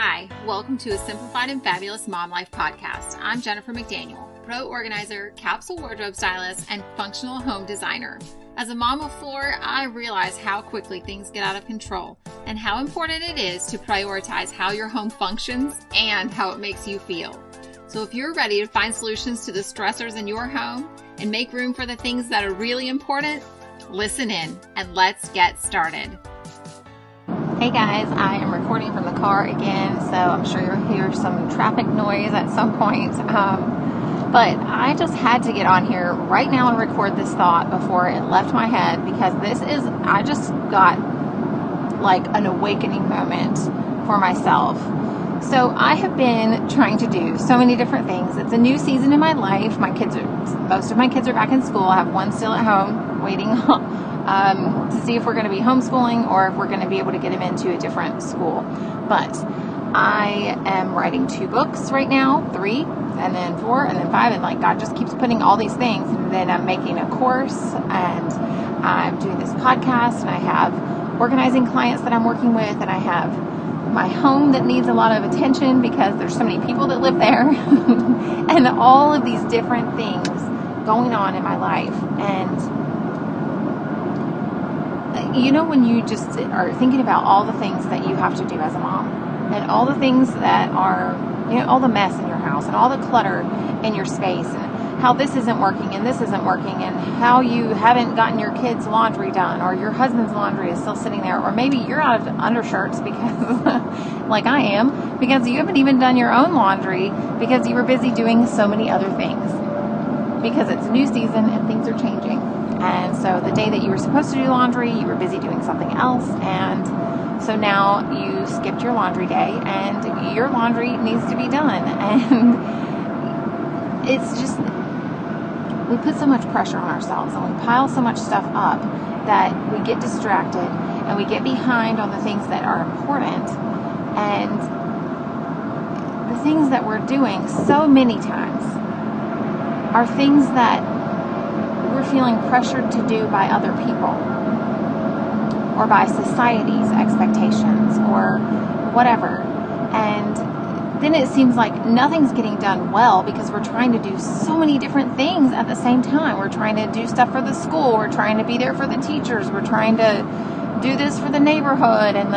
Hi, welcome to a Simplified and Fabulous Mom Life podcast. I'm Jennifer McDaniel, pro organizer, capsule wardrobe stylist, and functional home designer. As a mom of four, I realize how quickly things get out of control and how important it is to prioritize how your home functions and how it makes you feel. So if you're ready to find solutions to the stressors in your home and make room for the things that are really important, listen in and let's get started. Hey guys, I am recording from the car again, so I'm sure you'll hear some traffic noise at some point. But I just had to get on here right now and record this thought before it left my head, because I just got like an awakening moment for myself. So I have been trying to do so many different things. It's a new season in my life. Most of my kids are back in school. I have one still at home waiting to see if we're going to be homeschooling or if we're going to be able to get him into a different school. But I am writing 2 books right now, 3, and then 4, and then 5, and like God just keeps putting all these things. And then I'm making a course, and I'm doing this podcast, and I have organizing clients that I'm working with, and I have my home that needs a lot of attention because there's so many people that live there, and all of these different things going on in my life. And you know, when you just are thinking about all the things that you have to do as a mom, and all the things that are, you know, all the mess in your house and all the clutter in your space, and how this isn't working and this isn't working, and how you haven't gotten your kids' laundry done, or your husband's laundry is still sitting there, or maybe you're out of undershirts because, like I am, because you haven't even done your own laundry because you were busy doing so many other things. Because it's a new season and things are changing. And so the day that you were supposed to do laundry, you were busy doing something else. And so now you skipped your laundry day and your laundry needs to be done. And it's just, we put so much pressure on ourselves and we pile so much stuff up that we get distracted and we get behind on the things that are important. And the things that we're doing so many times are things that we're feeling pressured to do by other people or by society's expectations or whatever. And then it seems like nothing's getting done well because we're trying to do so many different things at the same time. We're trying to do stuff for the school. We're trying to be there for the teachers. We're trying to do this for the neighborhood and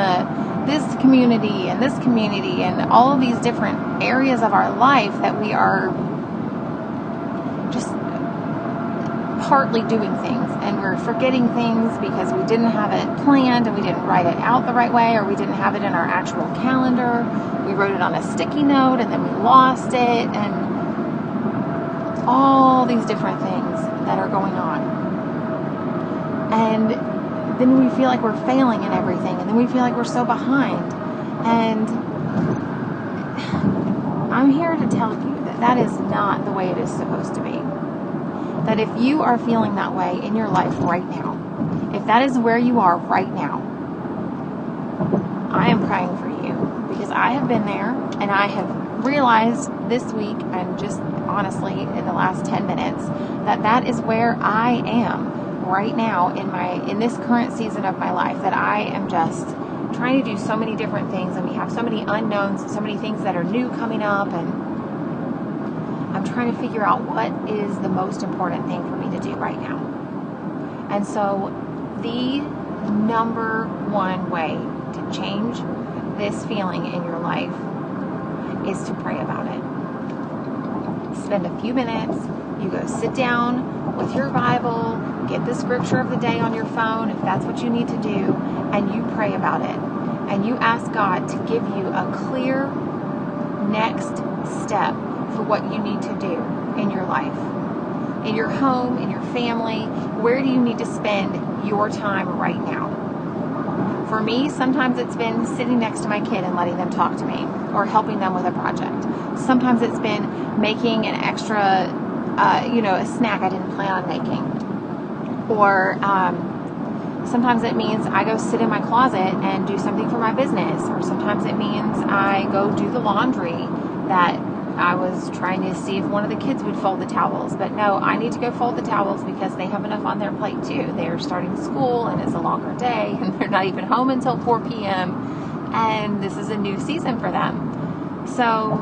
this community and all of these different areas of our life that we are just partly doing things, and we're forgetting things because we didn't have it planned and we didn't write it out the right way, or we didn't have it in our actual calendar. We wrote it on a sticky note and then we lost it, and all these different things that are going on. And then we feel like we're failing in everything, and then we feel like we're so behind. And I'm here to tell you that that is not the way it is supposed to be. That if you are feeling that way in your life right now, if that is where you are right now, I am praying for you, because I have been there, and I have realized this week, and just honestly in the last 10 minutes, that is where I am right now in this current season of my life, that I am just trying to do so many different things, and we have so many unknowns, so many things that are new coming up, and I'm trying to figure out what is the most important thing for me to do right now. And so the number one way to change this feeling in your life is to pray about it. Spend a few minutes, you go sit down with your Bible, get the scripture of the day on your phone if that's what you need to do, and you pray about it. And you ask God to give you a clear next step for what you need to do in your life, in your home, in your family. Where do you need to spend your time right now? For me, sometimes it's been sitting next to my kid and letting them talk to me, or helping them with a project. Sometimes it's been making an extra, a snack I didn't plan on making. Or sometimes it means I go sit in my closet and do something for my business. Or sometimes it means I go do the laundry that I was trying to see if one of the kids would fold the towels. But no, I need to go fold the towels because they have enough on their plate too. They're starting school and it's a longer day and they're not even home until 4 p.m. and this is a new season for them. So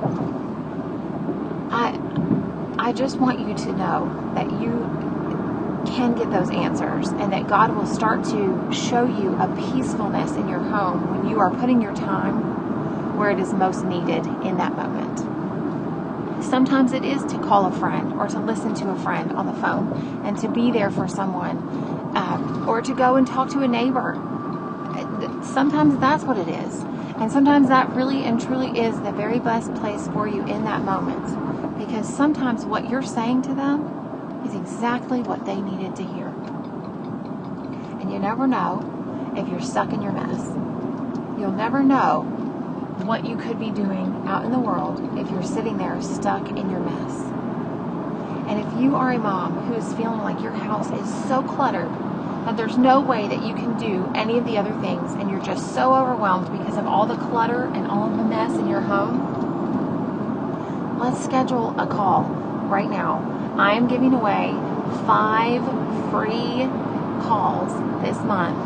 I just want you to know that you can get those answers, and that God will start to show you a peacefulness in your home when you are putting your time where it is most needed in that moment. Sometimes it is to call a friend or to listen to a friend on the phone and to be there for someone, or to go and talk to a neighbor. Sometimes that's what it is. And sometimes that really and truly is the very best place for you in that moment. Because sometimes what you're saying to them is exactly what they needed to hear. And you never know if you're stuck in your mess. You'll never know what you could be doing out in the world if you're sitting there stuck in your mess. And if you are a mom who is feeling like your house is so cluttered that there's no way that you can do any of the other things, and you're just so overwhelmed because of all the clutter and all of the mess in your home, let's schedule a call right now. I am giving away 5 free calls this month.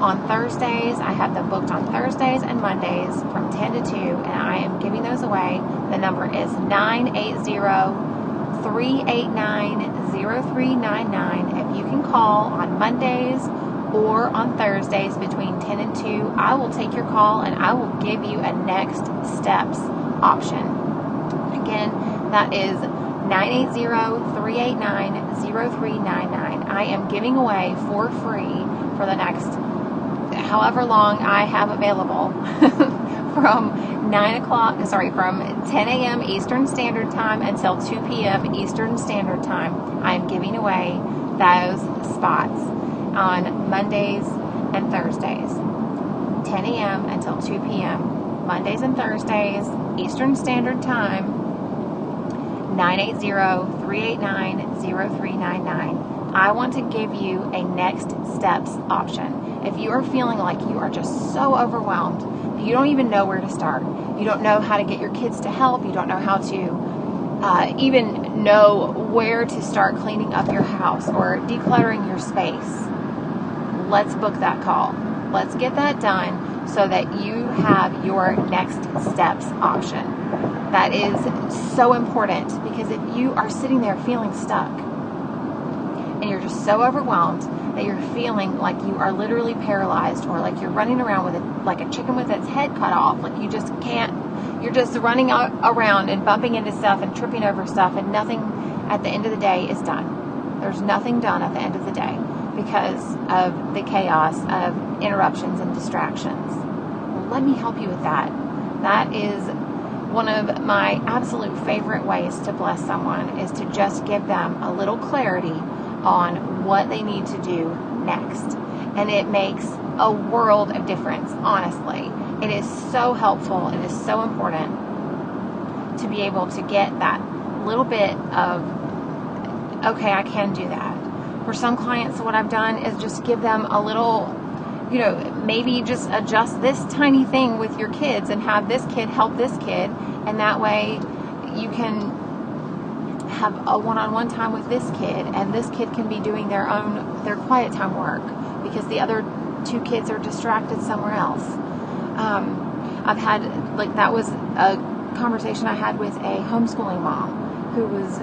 On Thursdays, I have them booked on Thursdays and Mondays from 10 to 2, and I am giving those away. The number is 980-389-0399. If you can call on Mondays or on Thursdays between 10 and 2, I will take your call and I will give you a next steps option. Again, that is 980-389-0399. I am giving away for free for the next however long I have available from 10 a.m. Eastern Standard Time until 2 p.m. Eastern Standard Time. I am giving away those spots on Mondays and Thursdays, 10 a.m. until 2 p.m. Mondays and Thursdays, Eastern Standard Time, 980-389-0399. I want to give you a next steps option. If you are feeling like you are just so overwhelmed, you don't even know where to start. You don't know how to get your kids to help. You don't know how to even know where to start cleaning up your house or decluttering your space. Let's book that call. Let's get that done so that you have your next steps option. That is so important, because if you are sitting there feeling stuck and you're just so overwhelmed that you're feeling like you are literally paralyzed, or like you're running around with it like a chicken with its head cut off, like you just can't, you're just running around and bumping into stuff and tripping over stuff, and nothing at the end of the day is done. There's nothing done at the end of the day because of the chaos of interruptions and distractions. Well, let me help you with that. That is one of my absolute favorite ways to bless someone, is to just give them a little clarity on what they need to do next. And it makes a world of difference, honestly. It is so helpful. It is so important to be able to get that little bit of, okay, I can do that. For some clients, what I've done is just give them a little, maybe just adjust this tiny thing with your kids and have this kid help this kid. And that way you can have a one-on-one time with this kid, and this kid can be doing their quiet time work because the other 2 kids are distracted somewhere else. I've had, that was a conversation I had with a homeschooling mom who was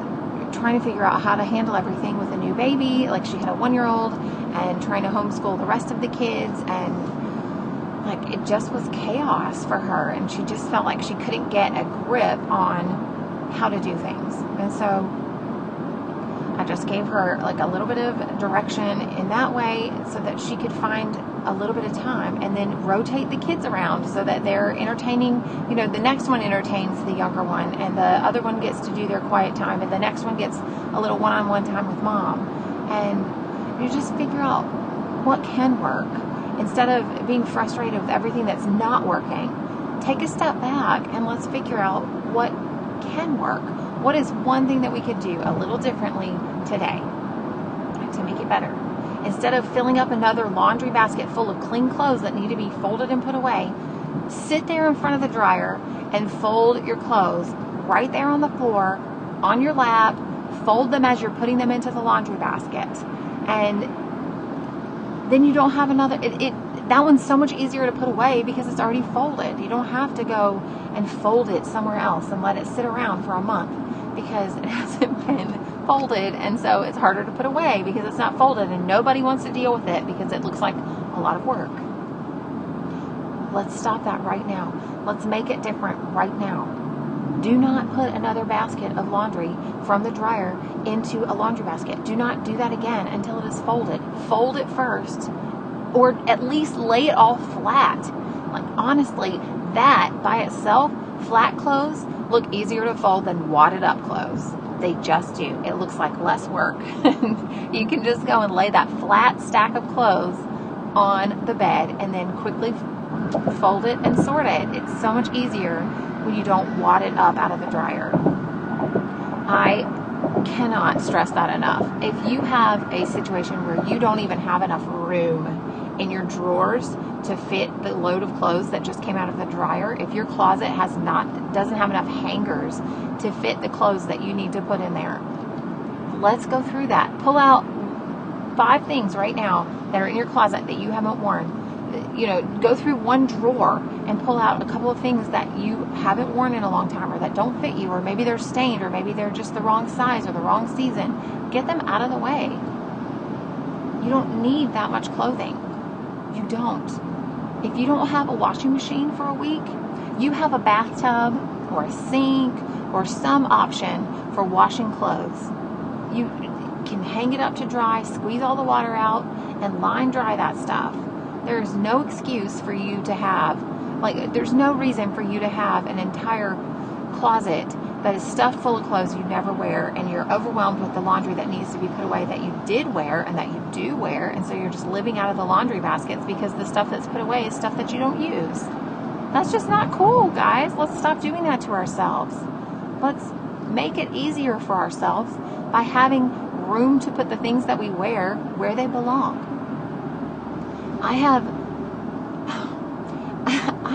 trying to figure out how to handle everything with a new baby. Like, she had a 1-year-old and trying to homeschool the rest of the kids, and it just was chaos for her, and she just felt like she couldn't get a grip on how to do things. And so I just gave her a little bit of direction in that way so that she could find a little bit of time, and then rotate the kids around so that they're entertaining, the next one entertains the younger one, and the other one gets to do their quiet time, and the next one gets a little one-on-one time with mom. And you just figure out what can work. Instead of being frustrated with everything that's not working, take a step back and let's figure out what can work. What is one thing that we could do a little differently today to make it better? Instead of filling up another laundry basket full of clean clothes that need to be folded and put away, sit there in front of the dryer and fold your clothes right there on the floor, on your lap. Fold them as you're putting them into the laundry basket. And then you don't have another, that one's so much easier to put away because it's already folded. You don't have to go and fold it somewhere else and let it sit around for a month because it hasn't been folded, and so it's harder to put away because it's not folded, and nobody wants to deal with it because it looks like a lot of work. Let's stop that right now. Let's make it different right now. Do not put another basket of laundry from the dryer into a laundry basket. Do not do that again until it is folded. Fold it first, or at least lay it all flat. Like, honestly, that by itself, flat clothes look easier to fold than wadded up clothes. They just do. It looks like less work. You can just go and lay that flat stack of clothes on the bed and then quickly fold it and sort it. It's so much easier when you don't wad it up out of the dryer. I cannot stress that enough. If you have a situation where you don't even have enough room in your drawers to fit the load of clothes that just came out of the dryer, if your closet doesn't have enough hangers to fit the clothes that you need to put in there, let's go through that. Pull out 5 things right now that are in your closet that you haven't worn. Go through one drawer and pull out a couple of things that you haven't worn in a long time, or that don't fit you, or maybe they're stained, or maybe they're just the wrong size or the wrong season. Get them out of the way. You don't need that much clothing. You don't. If you don't have a washing machine for a week, you have a bathtub or a sink or some option for washing clothes. You can hang it up to dry, squeeze all the water out, and line dry that stuff. There's no excuse for you to have, there's no reason for you to have an entire closet that is stuffed full of clothes you never wear, and you're overwhelmed with the laundry that needs to be put away that you did wear and that you do wear, and so you're just living out of the laundry baskets because the stuff that's put away is stuff that you don't use. That's just not cool, guys. Let's stop doing that to ourselves. Let's make it easier for ourselves by having room to put the things that we wear where they belong. I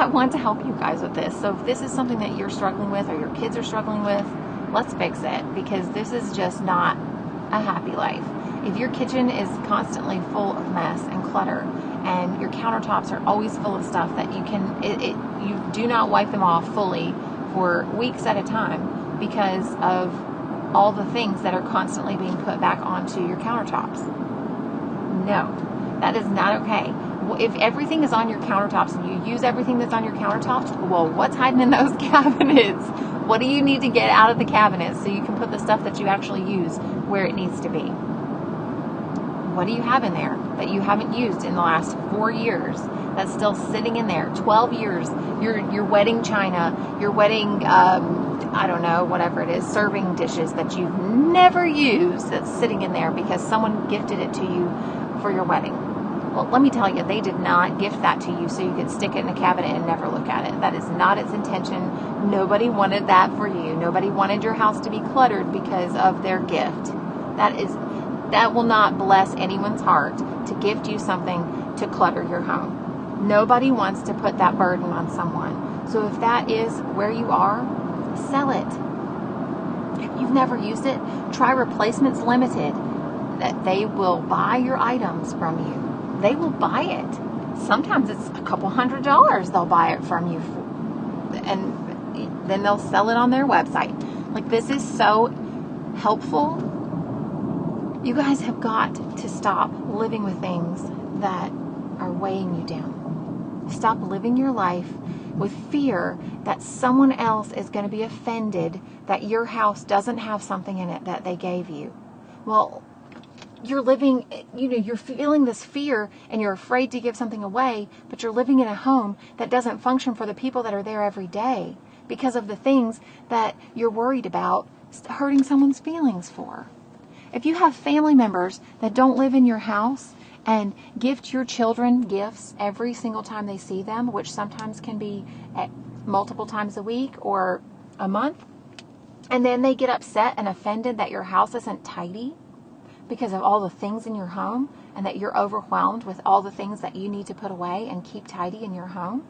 want to help you guys with this. So if this is something that you're struggling with or your kids are struggling with, let's fix it, because this is just not a happy life. If your kitchen is constantly full of mess and clutter, and your countertops are always full of stuff that you do not wipe them off fully for weeks at a time because of all the things that are constantly being put back onto your countertops. No, that is not okay. If everything is on your countertops and you use everything that's on your countertops, well, what's hiding in those cabinets? What do you need to get out of the cabinets so you can put the stuff that you actually use where it needs to be? What do you have in there that you haven't used in the last 4 years that's still sitting in there? 12 years, your wedding china, your wedding, I don't know, whatever it is, serving dishes that you've never used that's sitting in there because someone gifted it to you for your wedding. Well, let me tell you, they did not gift that to you so you could stick it in a cabinet and never look at it. That is not its intention. Nobody wanted that for you. Nobody wanted your house to be cluttered because of their gift. That will not bless anyone's heart to gift you something to clutter your home. Nobody wants to put that burden on someone. So if that is where you are, sell it. If you've never used it, try Replacements Limited. That they will buy your items from you. They will buy it. Sometimes it's a couple $100 they'll buy it from you, and then they'll sell it on their website. Like, this is so helpful. You guys have got to stop living with things that are weighing you down. Stop living your life with fear that someone else is going to be offended that your house doesn't have something in it that they gave you. Well, you're living, you're feeling this fear and you're afraid to give something away, but you're living in a home that doesn't function for the people that are there every day because of the things that you're worried about hurting someone's feelings for. If you have family members that don't live in your house and gift your children gifts every single time they see them, which sometimes can be at multiple times a week or a month, and then they get upset and offended that your house isn't tidy because of all the things in your home, and that you're overwhelmed with all the things that you need to put away and keep tidy in your home,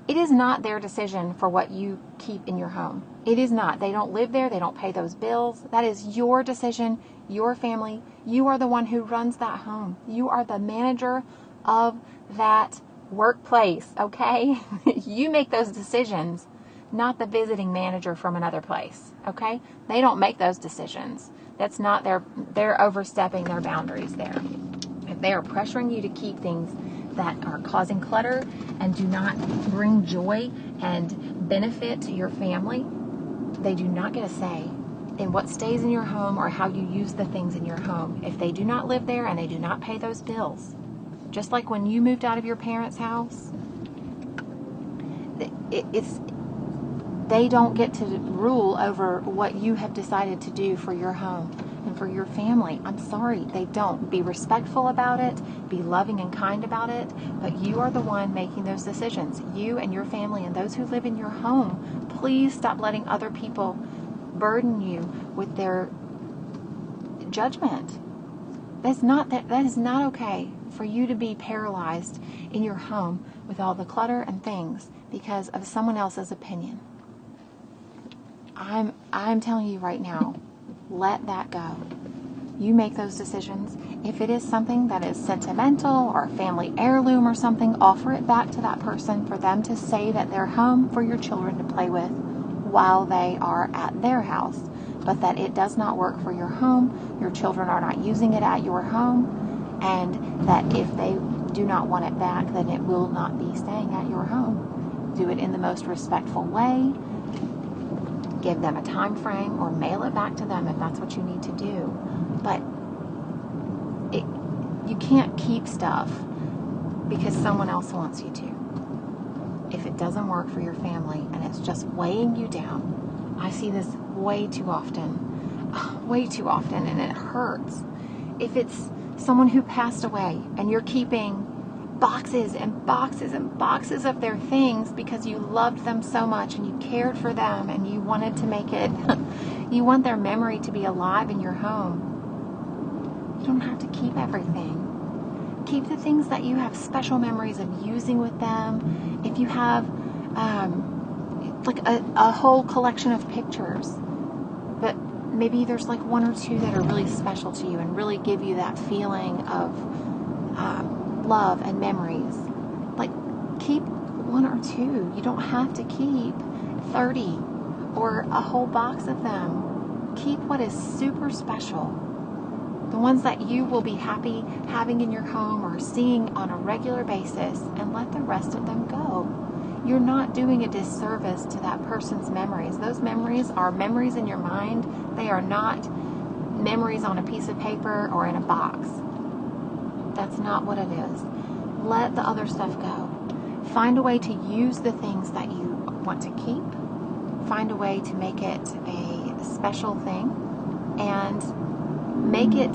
It is not their decision for what you keep in your home. It is not. They don't live there. They don't pay those bills. That is your decision, your family. You are the one who runs that home. You are the manager of that workplace, okay? You make those decisions, not the visiting manager from another place, okay? They don't make those decisions. That's not they're overstepping their boundaries there. If they are pressuring you to keep things that are causing clutter and do not bring joy and benefit to your family, they do not get a say in what stays in your home or how you use the things in your home. If they do not live there and they do not pay those bills, just like when you moved out of your parents' house, they don't get to rule over what you have decided to do for your home and for your family. I'm sorry, they don't. Be respectful about it, be loving and kind about it, but you are the one making those decisions. You and your family and those who live in your home, please stop letting other people burden you with their judgment. That is not okay for you to be paralyzed in your home with all the clutter and things because of someone else's opinion. I'm telling you right now, let that go. You make those decisions. If it is something that is sentimental or a family heirloom or something, offer it back to that person for them to save at their home for your children to play with while they are at their house. But that it does not work for your home, your children are not using it at your home, and that if they do not want it back, then it will not be staying at your home. Do it in the most respectful way. Give them a time frame or mail it back to them if that's what you need to do. But you can't keep stuff because someone else wants you to. If it doesn't work for your family and it's just weighing you down, I see this way too often, and it hurts. If it's someone who passed away and you're keeping boxes and boxes and boxes of their things because you loved them so much and you cared for them and you wanted to make it, you want their memory to be alive in your home. You don't have to keep everything. Keep the things that you have special memories of using with them. If you have like a whole collection of pictures, but maybe there's like one or two that are really special to you and really give you that feeling of love and memories. Like, keep one or two. You don't have to keep 30 or a whole box of them. Keep what is super special. The ones that you will be happy having in your home or seeing on a regular basis, and let the rest of them go. You're not doing a disservice to that person's memories. Those memories are memories in your mind. They are not memories on a piece of paper or in a box. That's not what it is. Let the other stuff go. Find a way to use the things that you want to keep. Find a way to make it a special thing and make it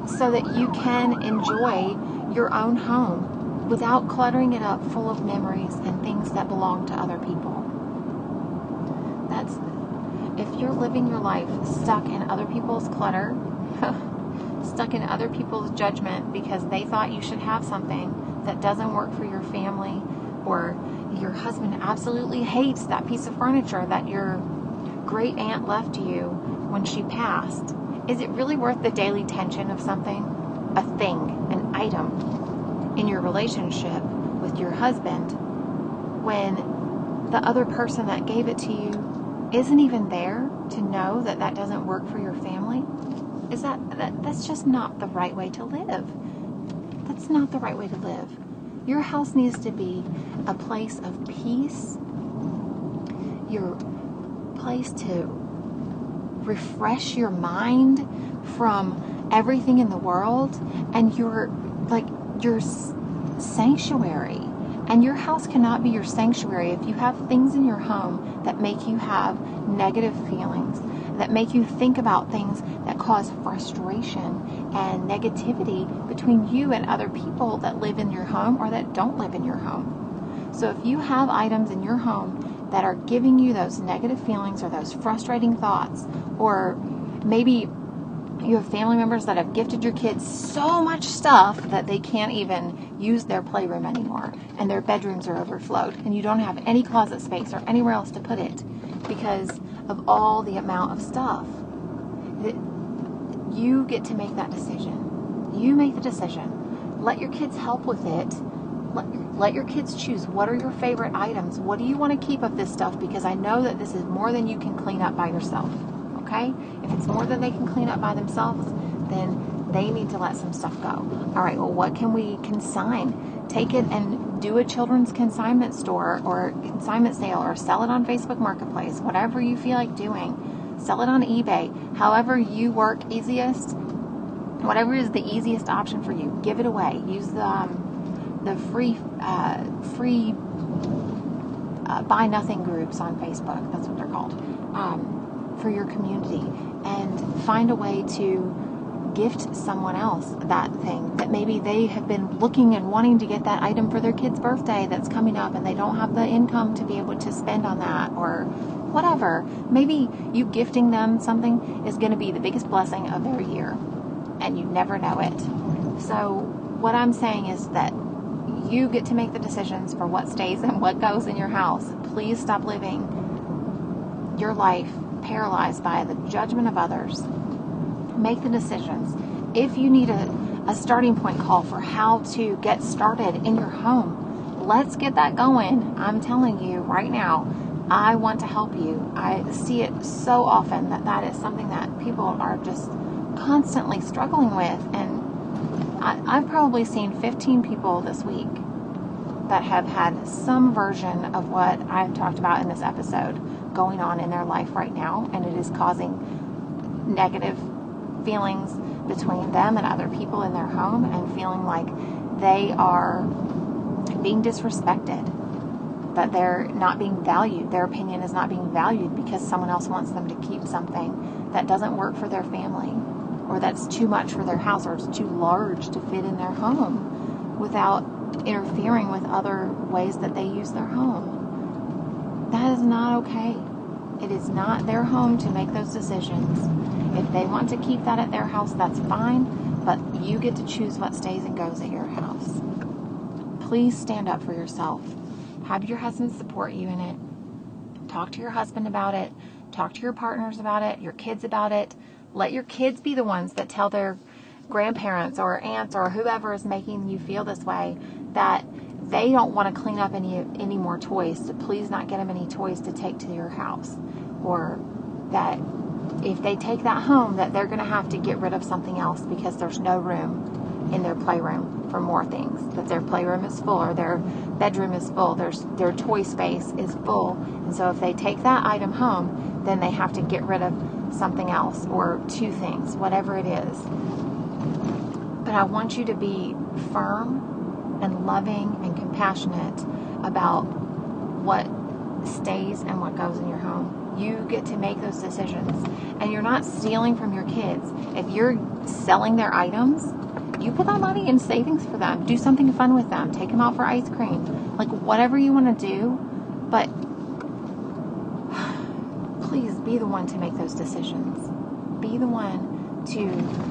so that you can enjoy your own home without cluttering it up full of memories and things that belong to other people. If you're living your life stuck in other people's clutter, stuck in other people's judgment because they thought you should have something that doesn't work for your family, or your husband absolutely hates that piece of furniture that your great aunt left you when she passed, is it really worth the daily tension of something, a thing, an item in your relationship with your husband when the other person that gave it to you isn't even there to know that that doesn't work for your family? That's just not the right way to live. That's not the right way to live. Your house needs to be a place of peace, your place to refresh your mind from everything in the world, and your sanctuary. And your house cannot be your sanctuary if you have things in your home that make you have negative feelings, that make you think about things that cause frustration and negativity between you and other people that live in your home or that don't live in your home. So if you have items in your home that are giving you those negative feelings or those frustrating thoughts, or maybe You have family members that have gifted your kids so much stuff that they can't even use their playroom anymore, and their bedrooms are overflowed, and you don't have any closet space or anywhere else to put it because of all the amount of stuff. You get to make that decision. You make the decision. Let your kids help with it. Let your kids choose. What are your favorite items? What do you want to keep of this stuff? Because I know that this is more than you can clean up by yourself. Okay? If it's more than they can clean up by themselves, then they need to let some stuff go. All right, well, what can we consign? Take it and do a children's consignment store or consignment sale, or sell it on Facebook Marketplace, whatever you feel like doing. Sell it on eBay. However you work easiest, whatever is the easiest option for you, give it away. Use the free buy nothing groups on Facebook. That's what they're called. For your community, and find a way to gift someone else that thing that maybe they have been looking and wanting to get that item for their kid's birthday that's coming up, and they don't have the income to be able to spend on that, or whatever. Maybe you gifting them something is going to be the biggest blessing of their year, and you never know it. So what I'm saying is that you get to make the decisions for what stays and what goes in your house. Please stop living your life paralyzed by the judgment of others. Make the decisions. If you need a starting point call for how to get started in your home, let's get that going. I'm telling you right now, I want to help you. I see it so often that is something that people are just constantly struggling with. And I've probably seen 15 people this week that have had some version of what I've talked about in this episode going on in their life right now, and it is causing negative feelings between them and other people in their home, and feeling like they are being disrespected, that they're not being valued, their opinion is not being valued because someone else wants them to keep something that doesn't work for their family, or that's too much for their house, or it's too large to fit in their home, without interfering with other ways that they use their home. That is not okay. It is not their home to make those decisions. If they want to keep that at their house, that's fine, but you get to choose what stays and goes at your house. Please stand up for yourself. Have your husband support you in it. Talk to your husband about it. Talk to your partners about it, your kids about it. Let your kids be the ones that tell their grandparents or aunts or whoever is making you feel this way that they don't want to clean up any more toys, so please not get them any toys to take to your house. Or that if they take that home, that they're going to have to get rid of something else because there's no room in their playroom for more things. That their playroom is full, or their bedroom is full, their toy space is full. And so if they take that item home, then they have to get rid of something else, or two things, whatever it is. But I want you to be firm and loving and compassionate about what stays and what goes in your home. You get to make those decisions, and you're not stealing from your kids. If you're selling their items, you put that money in savings for them. Do something fun with them. Take them out for ice cream. Like, whatever you want to do, but please be the one to make those decisions. Be the one to,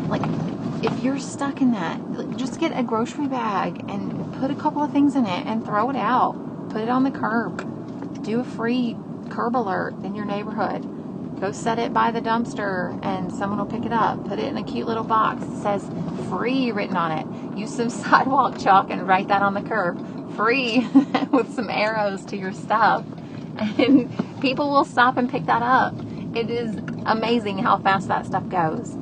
like, if you're stuck in that, just get a grocery bag and put a couple of things in it and throw it out. Put it on the curb. Do a free curb alert in your neighborhood. Go set it by the dumpster and someone will pick it up. Put it in a cute little box that says free written on it. Use some sidewalk chalk and write that on the curb. Free with some arrows to your stuff. And people will stop and pick that up. It is amazing how fast that stuff goes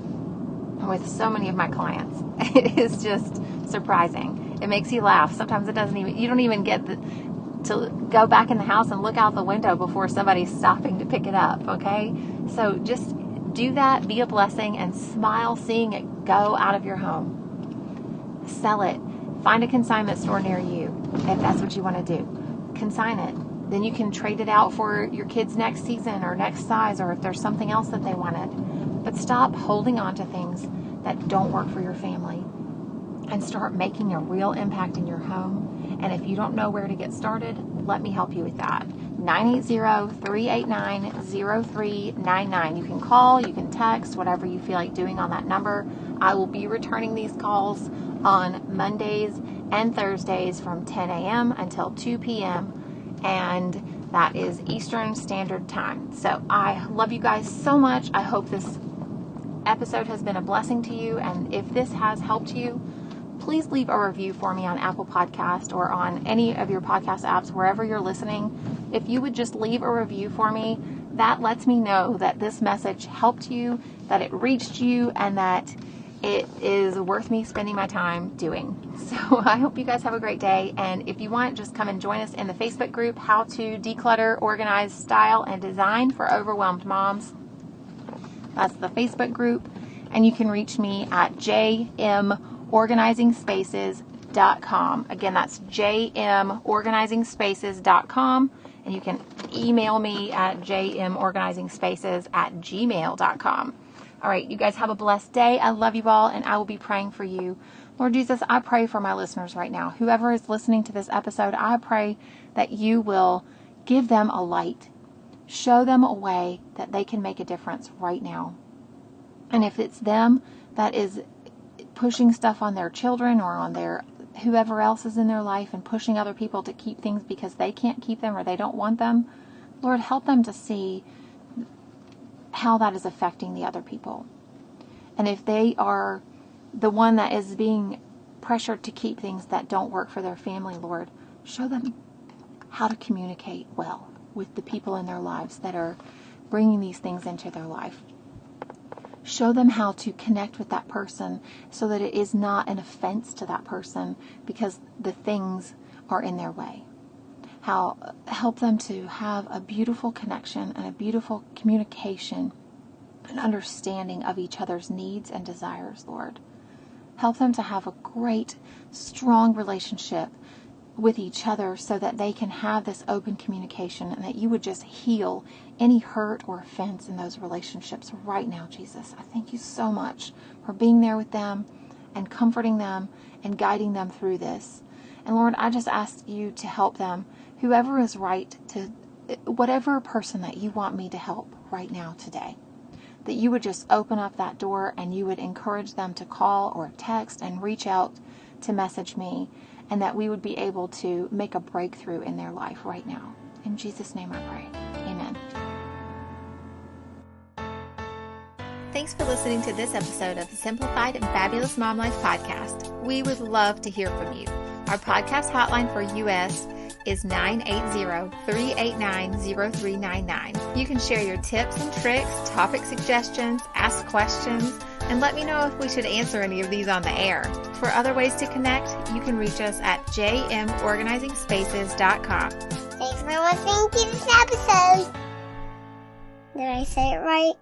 with so many of my clients. It is just surprising. It makes you laugh. Sometimes you don't even get to go back in the house and look out the window before somebody's stopping to pick it up, okay? So just do that, be a blessing, and smile seeing it go out of your home. Sell it. Find a consignment store near you if that's what you want to do. Consign it. Then you can trade it out for your kids next season or next size, or if there's something else that they wanted. But stop holding on to things that don't work for your family, and start making a real impact in your home. And if you don't know where to get started, let me help you with that. 980-389-0399. You can call, you can text, whatever you feel like doing on that number. I will be returning these calls on Mondays and Thursdays from 10 a.m. until 2 p.m. and that is Eastern Standard Time. So I love you guys so much. I hope this episode has been a blessing to you, and if this has helped you, please leave a review for me on Apple Podcast or on any of your podcast apps, wherever you're listening. If you would just leave a review for me, that lets me know that this message helped you, that it reached you, and that it is worth me spending my time doing. So I hope you guys have a great day. And if you want, just come and join us in the Facebook group, How to Declutter, Organize, Style, and Design for Overwhelmed Moms. That's the Facebook group. And you can reach me at jmorganizingspaces.com. Again, that's jmorganizingspaces.com. And you can email me at jmorganizingspaces@gmail.com. All right, you guys have a blessed day. I love you all, and I will be praying for you. Lord Jesus, I pray for my listeners right now. Whoever is listening to this episode, I pray that you will give them a light. Show them a way that they can make a difference right now. And if it's them that is pushing stuff on their children or on their whoever else is in their life and pushing other people to keep things because they can't keep them or they don't want them, Lord, help them to see how that is affecting the other people. And if they are the one that is being pressured to keep things that don't work for their family, Lord, show them how to communicate well with the people in their lives that are bringing these things into their life. Show them how to connect with that person so that it is not an offense to that person because the things are in their way. Help them to have a beautiful connection and a beautiful communication and understanding of each other's needs and desires, Lord. Help them to have a great, strong relationship with each other so that they can have this open communication and that you would just heal any hurt or offense in those relationships right now, Jesus. I thank you so much for being there with them and comforting them and guiding them through this. And Lord, I just ask you to help them, whoever is right, to whatever person that you want me to help right now today, that you would just open up that door and you would encourage them to call or text and reach out to message me, and that we would be able to make a breakthrough in their life right now. In Jesus' name I pray. Amen. Thanks for listening to this episode of the Simplified and Fabulous Mom Life podcast. We would love to hear from you. Our podcast hotline for U.S. is 980-389-0399. You can share your tips and tricks, topic suggestions, ask questions, and let me know if we should answer any of these on the air. For other ways to connect, you can reach us at jmorganizingspaces.com. Thanks for listening to this episode. Did I say it right?